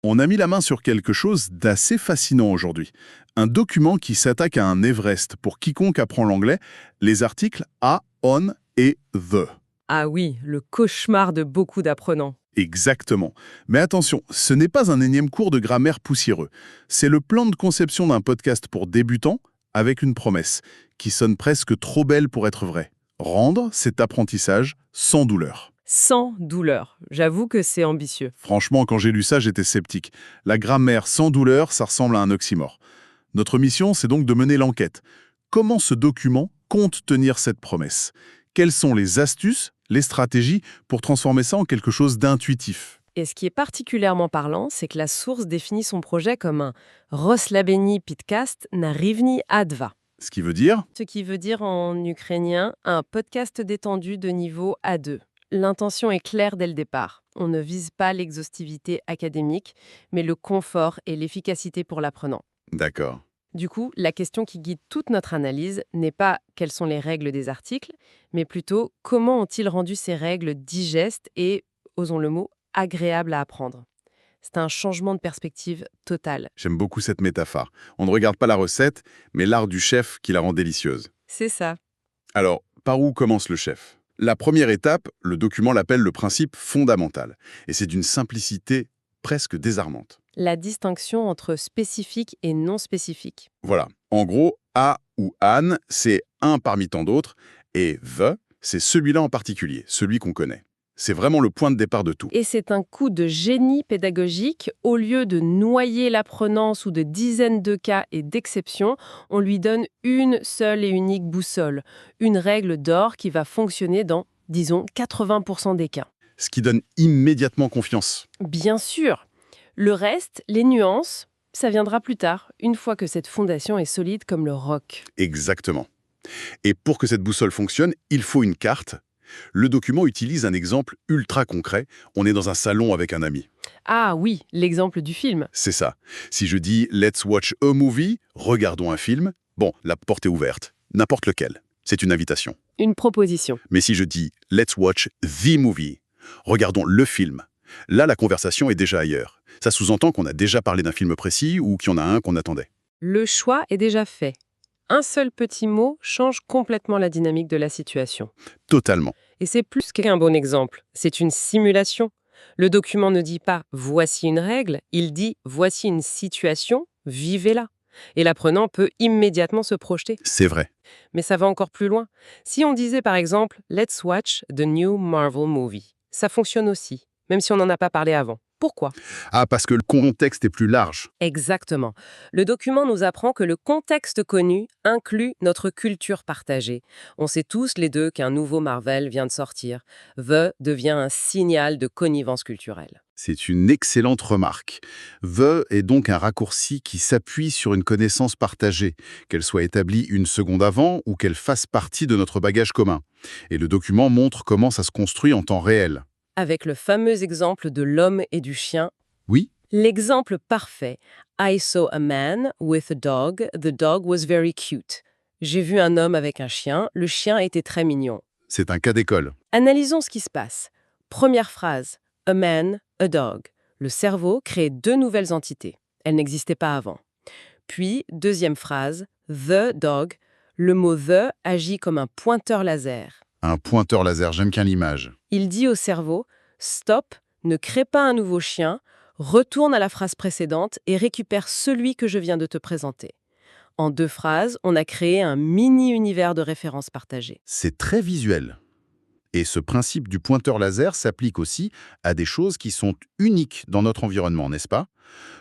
On a mis la main sur quelque chose d'assez fascinant aujourd'hui. Un document qui s'attaque à un Everest pour quiconque apprend l'anglais, les articles a, on et the. Ah oui, le cauchemar de beaucoup d'apprenants. Exactement. Mais attention, ce n'est pas un énième cours de grammaire poussiéreux. C'est le plan de conception d'un podcast pour débutants avec une promesse qui sonne presque trop belle pour être vraie. Rendre cet apprentissage sans douleur. Sans douleur. J'avoue que c'est ambitieux. Franchement, quand j'ai lu ça, j'étais sceptique. La grammaire sans douleur, ça ressemble à un oxymore. Notre mission, c'est donc de mener l'enquête. Comment ce document compte tenir cette promesse? Quelles sont les astuces, les stratégies pour transformer ça en quelque chose d'intuitif? Et ce qui est particulièrement parlant, c'est que la source définit son projet comme un Roslabeni Podcast Narivni Adva. Ce qui veut dire... Ce qui veut dire en ukrainien un podcast détendu de niveau A2. L'intention est claire dès le départ. On ne vise pas l'exhaustivité académique, mais le confort et l'efficacité pour l'apprenant. D'accord. Du coup, la question qui guide toute notre analyse n'est pas quelles sont les règles des articles, mais plutôt comment ont-ils rendu ces règles digestes et, osons le mot, agréables à apprendre. C'est un changement de perspective total. J'aime beaucoup cette métaphore. On ne regarde pas la recette, mais l'art du chef qui la rend délicieuse. C'est ça. Alors, par où commence le chef? La première étape, le document l'appelle le principe fondamental. Et c'est d'une simplicité presque désarmante. La distinction entre spécifique et non spécifique. Voilà. En gros, a ou an, c'est un parmi tant d'autres, et the, c'est celui-là en particulier, celui qu'on connaît. C'est vraiment le point de départ de tout. Et c'est un coup de génie pédagogique. Au lieu de noyer l'apprenant sous de dizaines de cas et d'exceptions, on lui donne une seule et unique boussole, une règle d'or qui va fonctionner dans, disons, 80% des cas. Ce qui donne immédiatement confiance. Bien sûr. Le reste, les nuances, ça viendra plus tard, une fois que cette fondation est solide comme le roc. Exactement. Et pour que cette boussole fonctionne, il faut une carte. Le document utilise un exemple ultra concret. On est dans un salon avec un ami. Ah oui, l'exemple du film. C'est ça. Si je dis « Let's watch a movie », regardons un film, bon, la porte est ouverte. N'importe lequel. C'est une invitation. Une proposition. Mais si je dis « Let's watch the movie », regardons le film, là, la conversation est déjà ailleurs. Ça sous-entend qu'on a déjà parlé d'un film précis ou qu'il y en a un qu'on attendait. Le choix est déjà fait. Un seul petit mot change complètement la dynamique de la situation. Totalement. Et c'est plus qu'un bon exemple, c'est une simulation. Le document ne dit pas « voici une règle », il dit « voici une situation, vivez-la ». Et l'apprenant peut immédiatement se projeter. C'est vrai. Mais ça va encore plus loin. Si on disait par exemple « Let's watch the new Marvel movie », ça fonctionne aussi, même si on n'en a pas parlé avant. Pourquoi? Ah, parce que le contexte est plus large. Exactement. Le document nous apprend que le contexte connu inclut notre culture partagée. On sait tous les deux qu'un nouveau Marvel vient de sortir. The devient un signal de connivence culturelle. C'est une excellente remarque. The est donc un raccourci qui s'appuie sur une connaissance partagée, qu'elle soit établie une seconde avant ou qu'elle fasse partie de notre bagage commun. Et le document montre comment ça se construit en temps réel. Avec le fameux exemple de l'homme et du chien. Oui? L'exemple parfait. I saw a man with a dog. The dog was very cute. J'ai vu un homme avec un chien. Le chien était très mignon. C'est un cas d'école. Analysons ce qui se passe. Première phrase. A man, a dog. Le cerveau crée deux nouvelles entités. Elles n'existaient pas avant. Puis, deuxième phrase. The dog. Le mot the agit comme un pointeur laser. Un pointeur laser, j'aime bien l'image. Il dit au cerveau « Stop, ne crée pas un nouveau chien, retourne à la phrase précédente et récupère celui que je viens de te présenter. » En deux phrases, on a créé un mini-univers de références partagées. C'est très visuel. Et ce principe du pointeur laser s'applique aussi à des choses qui sont uniques dans notre environnement, n'est-ce pas?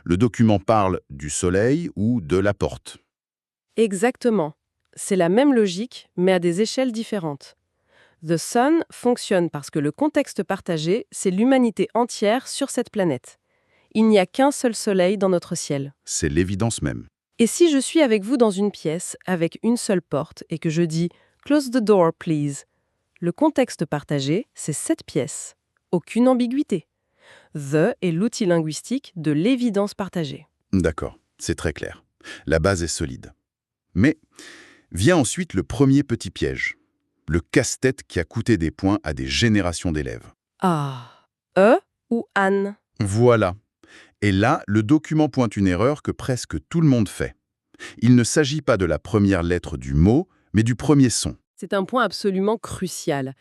Le document parle du soleil ou de la porte. Exactement. C'est la même logique, mais à des échelles différentes. The Sun fonctionne parce que le contexte partagé, c'est l'humanité entière sur cette planète. Il n'y a qu'un seul soleil dans notre ciel. C'est l'évidence même. Et si je suis avec vous dans une pièce, avec une seule porte, et que je dis « Close the door, please », le contexte partagé, c'est cette pièce. Aucune ambiguïté. The est l'outil linguistique de l'évidence partagée. D'accord, c'est très clair. La base est solide. Mais vient ensuite le premier petit piège. Le casse-tête qui a coûté des points à des générations d'élèves. Ah, ou Anne. Voilà. Et là, le document pointe une erreur que presque tout le monde fait. Il ne s'agit pas de la première lettre du mot, mais du premier son. C'est un point absolument crucial.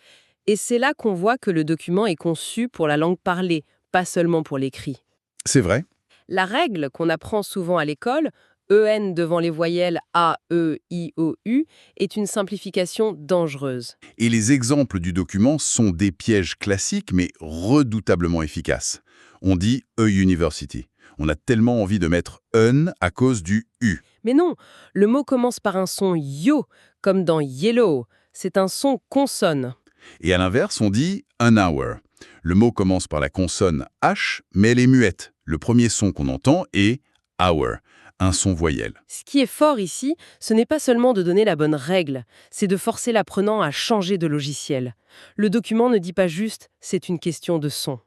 Et c'est là qu'on voit que le document est conçu pour la langue parlée, pas seulement pour l'écrit. C'est vrai? La règle qu'on apprend souvent à l'école, EN devant les voyelles A, E, I, O, U, est une simplification dangereuse. Et les exemples du document sont des pièges classiques, mais redoutablement efficaces. On dit « a university ». On a tellement envie de mettre « un » à cause du « u ». Mais non, le mot commence par un son yo, comme dans yellow. C'est un son consonne. Et à l'inverse, on dit « an hour ». Le mot commence par la consonne « h », mais elle est muette. Le premier son qu'on entend est « hour », un son voyelle. Ce qui est fort ici, ce n'est pas seulement de donner la bonne règle, c'est de forcer l'apprenant à changer de logiciel. Le document ne dit pas juste « c'est une question de son ».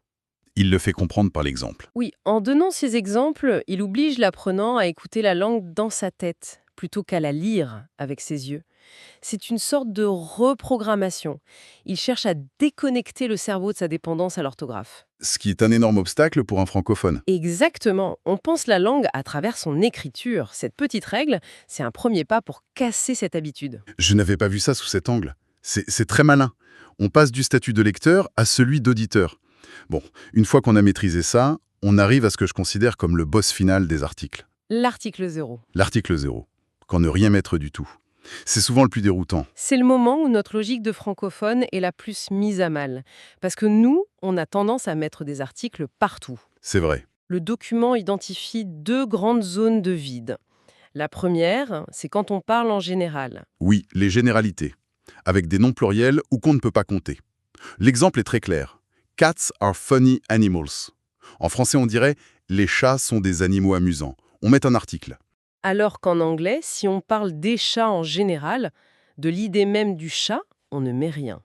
Il le fait comprendre par l'exemple. Oui, en donnant ces exemples, il oblige l'apprenant à écouter la langue dans sa tête, plutôt qu'à la lire avec ses yeux. C'est une sorte de reprogrammation. Il cherche à déconnecter le cerveau de sa dépendance à l'orthographe. Ce qui est un énorme obstacle pour un francophone. Exactement, on pense la langue à travers son écriture. Cette petite règle, c'est un premier pas pour casser cette habitude. Je n'avais pas vu ça sous cet angle. C'est très malin. On passe du statut de lecteur à celui d'auditeur. Bon, une fois qu'on a maîtrisé ça, on arrive à ce que je considère comme le boss final des articles. L'article 0. L'article 0. Quand ne rien mettre du tout. C'est souvent le plus déroutant. C'est le moment où notre logique de francophone est la plus mise à mal. Parce que nous, on a tendance à mettre des articles partout. C'est vrai. Le document identifie deux grandes zones de vide. La première, c'est quand on parle en général. Oui, les généralités. Avec des noms pluriels ou qu'on ne peut pas compter. L'exemple est très clair. Cats are funny animals. En français, on dirait « les chats sont des animaux amusants ». On met un article. Alors qu'en anglais, si on parle des chats en général, de l'idée même du chat, on ne met rien.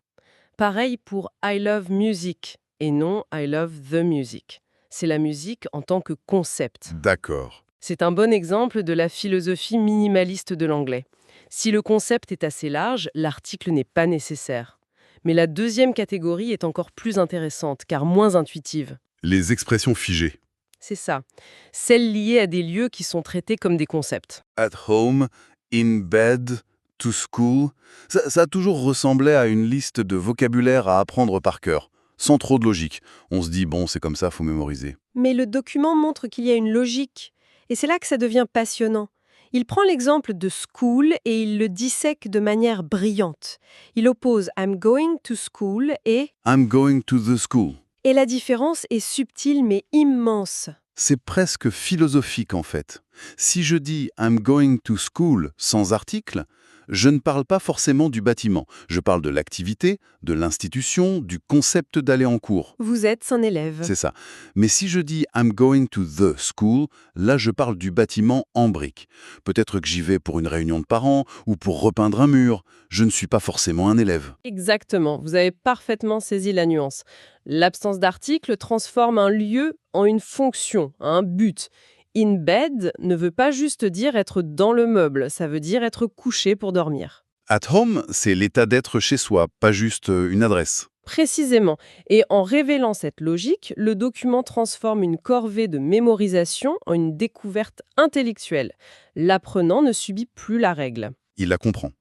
Pareil pour I love music et non I love the music. C'est la musique en tant que concept. D'accord. C'est un bon exemple de la philosophie minimaliste de l'anglais. Si le concept est assez large, l'article n'est pas nécessaire. Mais la deuxième catégorie est encore plus intéressante, car moins intuitive. Les expressions figées. C'est ça. Celles liées à des lieux qui sont traités comme des concepts. At home, in bed, to school. Ça a toujours ressemblé à une liste de vocabulaire à apprendre par cœur, sans trop de logique. On se dit, bon, c'est comme ça, faut mémoriser. Mais le document montre qu'il y a une logique. Et c'est là que ça devient passionnant. Il prend l'exemple de school et il le dissèque de manière brillante. Il oppose I'm going to school et... I'm going to the school. Et la différence est subtile mais immense. C'est presque philosophique en fait. Si je dis I'm going to school sans article, je ne parle pas forcément du bâtiment. Je parle de l'activité, de l'institution, du concept d'aller en cours. Vous êtes un élève. C'est ça. Mais si je dis I'm going to the school, là je parle du bâtiment en briques. Peut-être que j'y vais pour une réunion de parents ou pour repeindre un mur. Je ne suis pas forcément un élève. Exactement, vous avez parfaitement saisi la nuance. L'absence d'article transforme un lieu en une fonction, un but. In bed ne veut pas juste dire être dans le meuble, ça veut dire être couché pour dormir. At home, c'est l'état d'être chez soi, pas juste une adresse. Précisément. Et en révélant cette logique, le document transforme une corvée de mémorisation en une découverte intellectuelle. L'apprenant ne subit plus la règle. Il la comprend.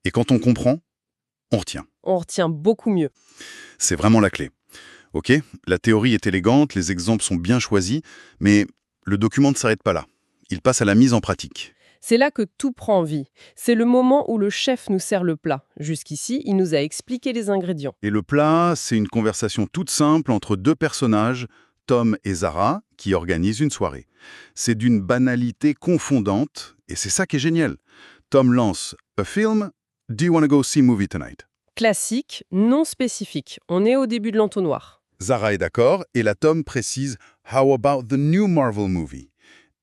Et quand on comprend, on retient. On retient beaucoup mieux. C'est vraiment la clé. Ok, la théorie est élégante, les exemples sont bien choisis, mais le document ne s'arrête pas là. Il passe à la mise en pratique. C'est là que tout prend vie. C'est le moment où le chef nous sert le plat. Jusqu'ici, il nous a expliqué les ingrédients. Et le plat, c'est une conversation toute simple entre deux personnages, Tom et Zara, qui organisent une soirée. C'est d'une banalité confondante, et c'est ça qui est génial. Tom lance « A film? Do you want to go see movie tonight ?» Classique, non spécifique. On est au début de l'entonnoir. Zara est d'accord, et la Tom précise « How about the new Marvel movie ?»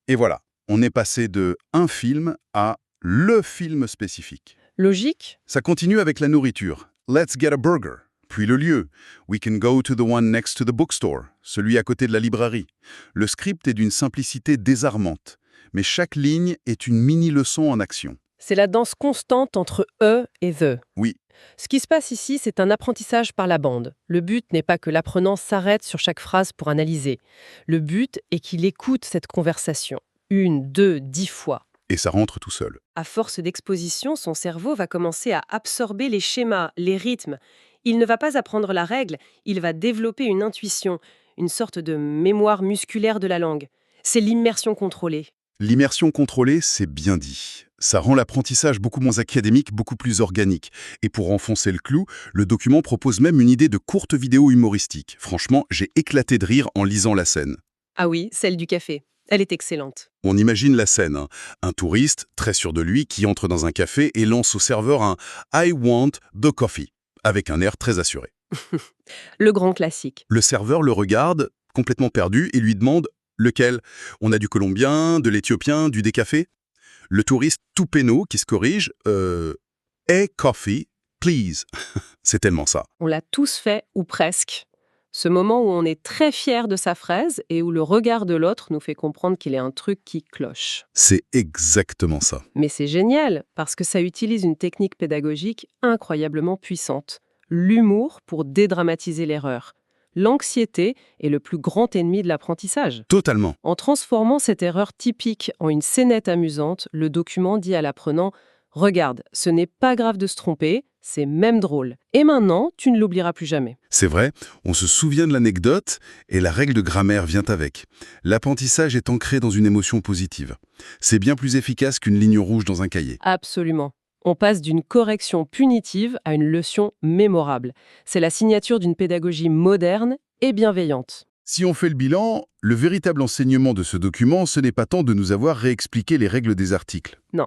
Et voilà, on est passé de un film à le film spécifique. Logique? Ça continue avec la nourriture. « Let's get a burger ». Puis le lieu. « We can go to the one next to the bookstore », celui à côté de la librairie. Le script est d'une simplicité désarmante, mais chaque ligne est une mini-leçon en action. C'est la danse constante entre « e » et « the ». Oui. Ce qui se passe ici, c'est un apprentissage par la bande. Le but n'est pas que l'apprenant s'arrête sur chaque phrase pour analyser. Le but est qu'il écoute cette conversation. 1, 2, 10 fois. Et ça rentre tout seul. À force d'exposition, son cerveau va commencer à absorber les schémas, les rythmes. Il ne va pas apprendre la règle, il va développer une intuition, une sorte de mémoire musculaire de la langue. C'est l'immersion contrôlée. L'immersion contrôlée, c'est bien dit. Ça rend l'apprentissage beaucoup moins académique, beaucoup plus organique. Et pour enfoncer le clou, le document propose même une idée de courte vidéo humoristique. Franchement, j'ai éclaté de rire en lisant la scène. Ah oui, celle du café. Elle est excellente. On imagine la scène, hein. Un touriste, très sûr de lui, qui entre dans un café et lance au serveur un « I want the coffee » avec un air très assuré. Le grand classique. Le serveur le regarde, complètement perdu, et lui demande « Lequel ? On a du colombien, de l'éthiopien, du décafé ?» Le touriste tout pénaud qui se corrige « A coffee, please ». C'est tellement ça. On l'a tous fait, ou presque. Ce moment où on est très fier de sa fraise et où le regard de l'autre nous fait comprendre qu'il y a un truc qui cloche. C'est exactement ça. Mais c'est génial, parce que ça utilise une technique pédagogique incroyablement puissante. L'humour pour dédramatiser l'erreur. L'anxiété est le plus grand ennemi de l'apprentissage. Totalement. En transformant cette erreur typique en une scénette amusante, le document dit à l'apprenant « Regarde, ce n'est pas grave de se tromper, c'est même drôle. Et maintenant, tu ne l'oublieras plus jamais. » C'est vrai, on se souvient de l'anecdote et la règle de grammaire vient avec. L'apprentissage est ancré dans une émotion positive. C'est bien plus efficace qu'une ligne rouge dans un cahier. Absolument. On passe d'une correction punitive à une leçon mémorable. C'est la signature d'une pédagogie moderne et bienveillante. Si on fait le bilan, le véritable enseignement de ce document, ce n'est pas tant de nous avoir réexpliqué les règles des articles. Non.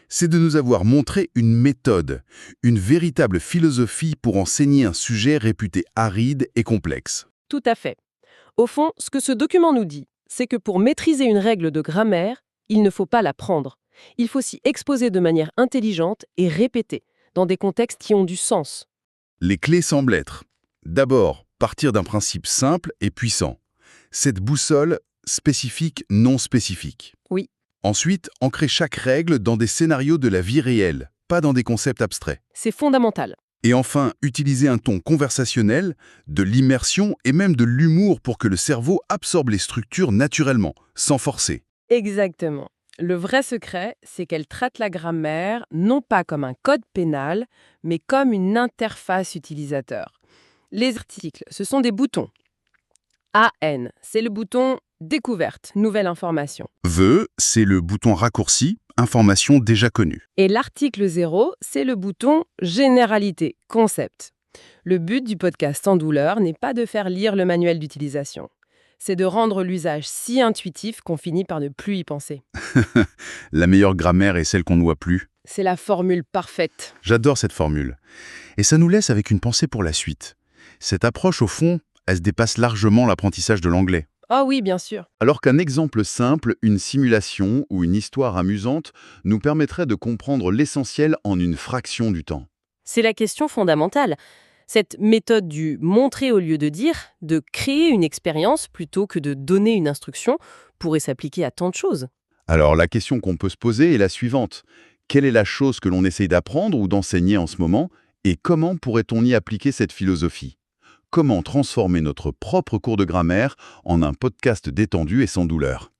C'est de nous avoir montré une méthode, une véritable philosophie pour enseigner un sujet réputé aride et complexe. Tout à fait. Au fond, ce que ce document nous dit, c'est que pour maîtriser une règle de grammaire, il ne faut pas l'apprendre. Il faut s'y exposer de manière intelligente et répéter, dans des contextes qui ont du sens. Les clés semblent être, d'abord, partir d'un principe simple et puissant. Cette boussole spécifique, non spécifique. Oui. Ensuite, ancrer chaque règle dans des scénarios de la vie réelle, pas dans des concepts abstraits. C'est fondamental. Et enfin, utiliser un ton conversationnel, de l'immersion et même de l'humour pour que le cerveau absorbe les structures naturellement, sans forcer. Exactement. Le vrai secret, c'est qu'elle traite la grammaire non pas comme un code pénal, mais comme une interface utilisateur. Les articles, ce sont des boutons. AN, c'est le bouton découverte, nouvelle information. The, c'est le bouton raccourci, information déjà connue. Et l'article 0, c'est le bouton généralité, concept. Le but du podcast Sans douleur n'est pas de faire lire le manuel d'utilisation. C'est de rendre l'usage si intuitif qu'on finit par ne plus y penser. La meilleure grammaire est celle qu'on ne voit plus. C'est la formule parfaite. J'adore cette formule. Et ça nous laisse avec une pensée pour la suite. Cette approche, au fond, elle se dépasse largement l'apprentissage de l'anglais. Oh oui, bien sûr. Alors qu'un exemple simple, une simulation ou une histoire amusante nous permettrait de comprendre l'essentiel en une fraction du temps. C'est la question fondamentale. Cette méthode du montrer au lieu de dire, de créer une expérience plutôt que de donner une instruction, pourrait s'appliquer à tant de choses. Alors la question qu'on peut se poser est la suivante. Quelle est la chose que l'on essaye d'apprendre ou d'enseigner en ce moment et comment pourrait-on y appliquer cette philosophie ? Comment transformer notre propre cours de grammaire en un podcast détendu et sans douleur ?